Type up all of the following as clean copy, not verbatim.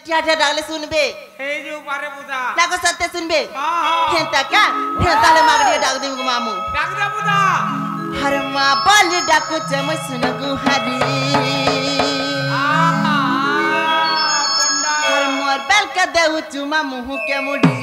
টিয়া ডাকলে শুনবে এই যে পারে বুদা ডাকো সত্যি শুনবে হ্যাঁ হেনতা কা হেনতালে মাগড়ি ডাক দিম গো মামু ডাক দে বুদা हर माँ बाल डाको चमच सुन गुहारी हर मोर बेल का देहु चुमा मुँह के मुड़ी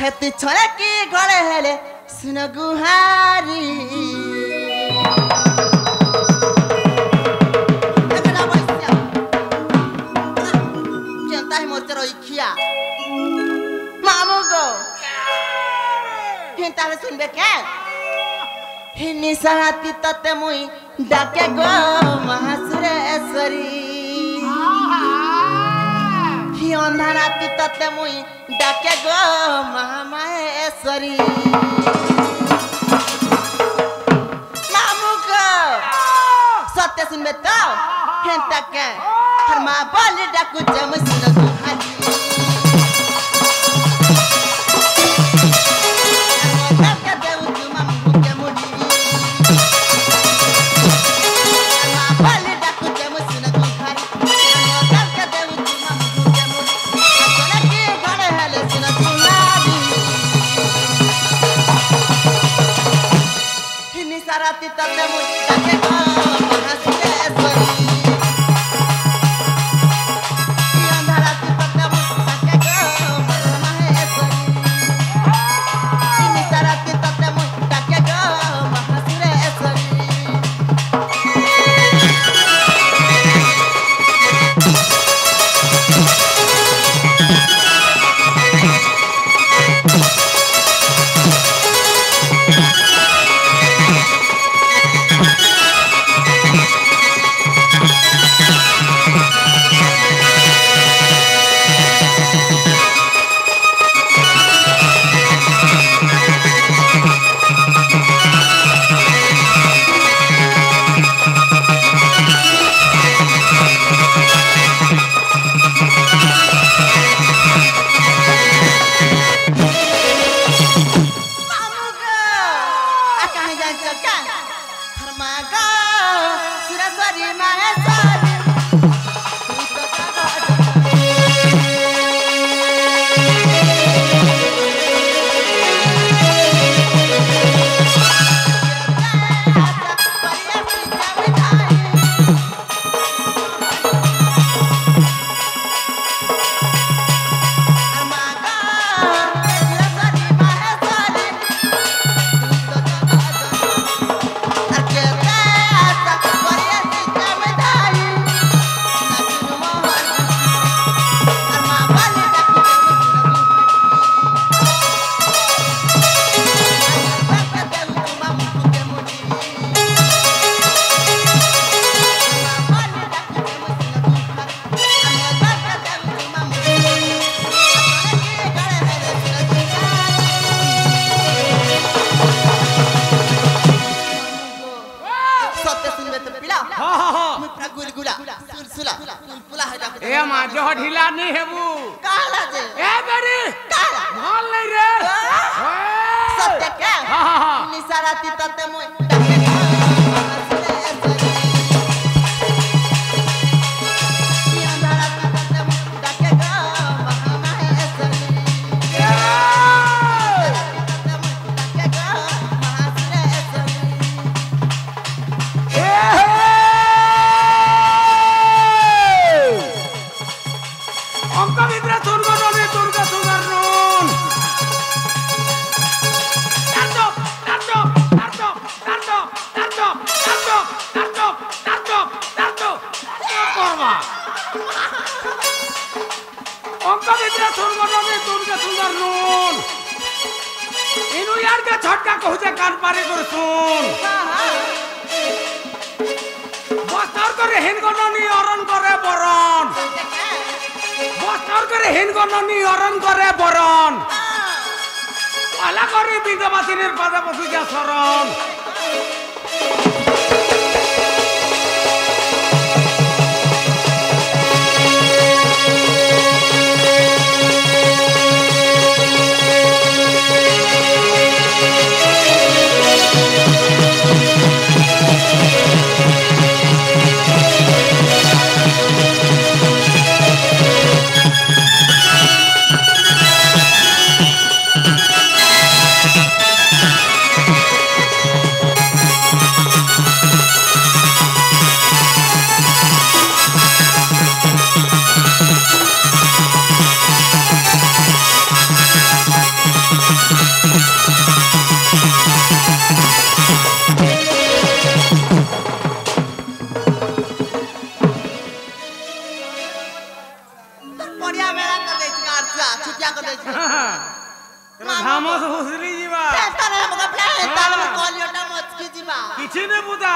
है तू छोरा की घोड़े हेले सुन गुहारी जनता है मोर चरो इखिया मामू गो ताले सुनबे क्या हिनी सहाती तते मुई डाके गो महासुरेश्वरी ही अंधाराती तते मुई डाके गो महामाहेश्वरी मामू को सत्य सुनबे तो हेंता क्या हर माँ बोली डाकू जम सुन गुहारी Sarati tate mui dake go mahasudeshwari andharati tate mui dake go maheshwari ini sarati tate mui dake go mahasudeshwari ढिला नहीं है वो काला जे ए बेरी काला भल नहीं रे सत्य क्या हां निसाराती तते मोय डाके झटका कहूचे कान पारे कर सुन बस्तर करे हिन गननी अरन करे बरन बस्तर करे हिन गननी अरन करे बरन आला करे बिंदवासिनीर पादे बसु जा शरण ধামস হুসলি ଯିବା ତାର ଆମକୁ ପ୍ଲାନ୍ ତାର କଲିଅଟା ମଚକି ଯିବା କିଛି ନେ ପୁତା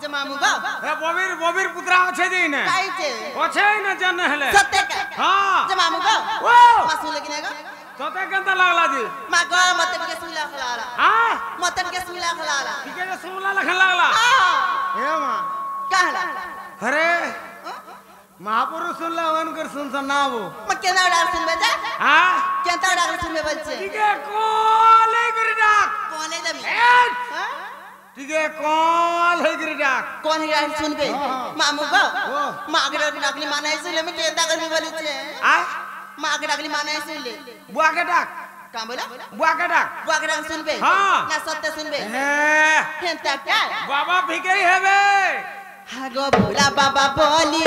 ଯେ ମାମୁ ଗା ଏ ବବିର ପୁତ୍ରା ଅଛି ଦିନେ କାଇছে ଅଛି না জানে হেলে সত্যি কা হ্যাঁ যে মামু গা ও মাসু লাগি না গা তোতে কেনতা লাগলা জি মা গা মতে কে সুলা খলালা হ্যাঁ মতে কে সুলা খলালা ঠিক আছে সুমলা লখন লাগলা এ মা কাহলা अरे महापुरुष सुनला वनकर सुन सुनाबो म केना डाल सुनबे जा हां केना डाल सुनबे बच्चे ठीक है कॉल है कर डाक कोने दमी हां ठीक है कॉल है कर डाक कोन डाल सुनबे मामू गो मागरे डाकली माने सुले में केना करबे बोली छे आ मागरे डाकली माने सुले बुआ के डाक का बोला बुआ के डाक बुआ के डाल सुनबे हां ना सत्य सुनबे हे केनता क्या बाबा भिगई हेबे हागो भोला बाबा बोली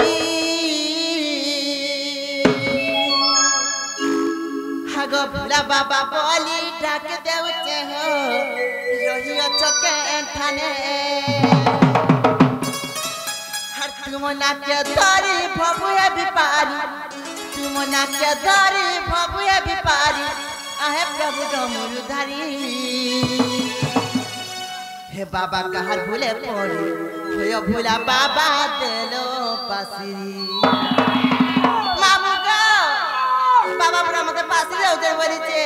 हागो भोला बाबा बोली डाक देवचे हो रहियो चके थाने हर तुम नाट्य धरी भबुए बिपारी तुम नाट्य धरी भबुए बिपारी आहे प्रभु डमरू धारी हे बाबा कहर भूले पड़ी होयो भूला बाबा देलो पासिरी मामू गो बाबा पूरा मते पासिरी होते बोली छे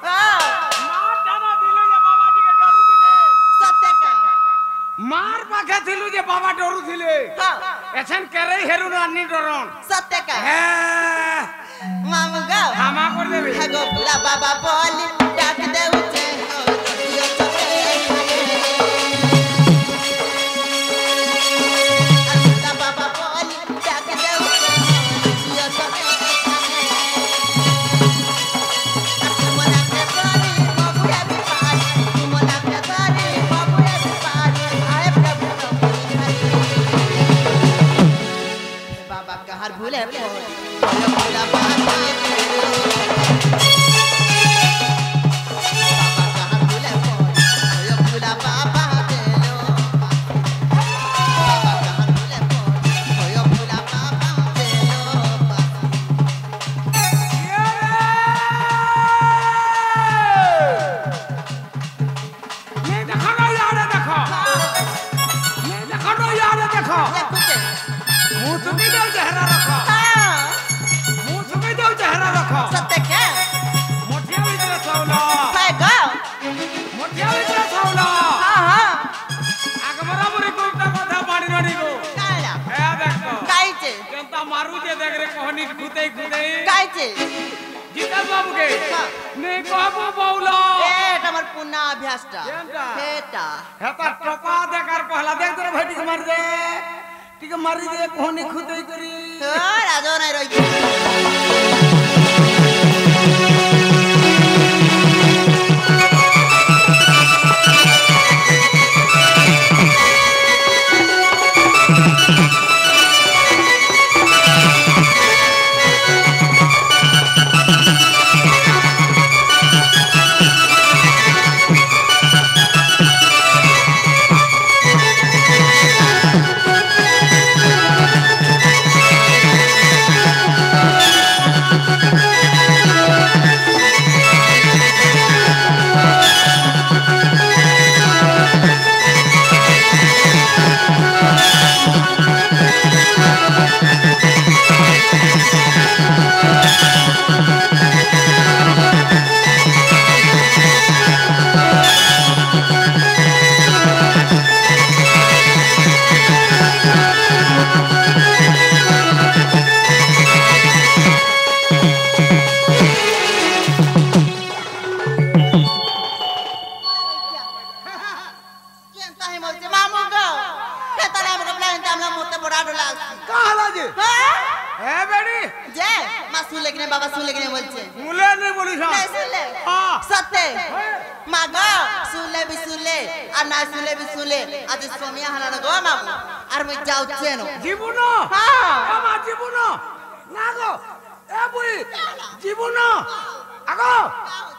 हां मार दाना दिलु जे बाबा टिके डरू दिले सत्य का मार पाखे थिलु जे बाबा डरू थिले हां एछन करे हेरु नानी डरन सत्य का हे मामू गो हामा कर देबे हागो भूला बाबा बोली डाक देउ छे हो रहियो चके बाबा बोली डाक देउ छे रहियो चके मना के तारी बाबूया बिपारी मना के तारी बाबूया बिपारी आए प्रभु बाबा कहर भूले पड़ी भोला बाबा ये देखो ना यार देखो ये देखो ना यार देखो मुंह सुबी दो चेहरा रखो मुंह सुबी दो चेहरा रखो मोटिया भीतर सौला मोटिया भीतर सौला आगे बराबर कोइटा कथा पानी नडी गो ए देखो केनता मारू जे देख रे कहनी खुदे जीता बाबू के ने कहबो बौला पुना अभ्यासटा हेता हेता टपा देकार पहला देख तोरे भटी के मार दे ठीक मारी दे कहनी खुदे करी राजो नहीं रही बाबा सुन लेकिन बोलছে मुले नहीं बोली सा नहीं सुन ले हां सत्य मागो सुन ले আর না শুনলে বি শুনলে আজ সোমিয়া হানা গো মাগো আর মই যাউছে ন জীবন হ্যাঁ আমা জীবন না গো এ বুই জীবন আগো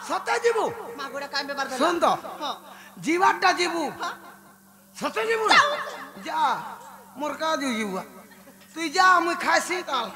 সতে জীবু মাগোটা কাম ব্যাপার শুন তো জীবাটা জীবু সতে জীবু যা মোর কা দিউ জীবু তুই যা আমি খাইছি কাল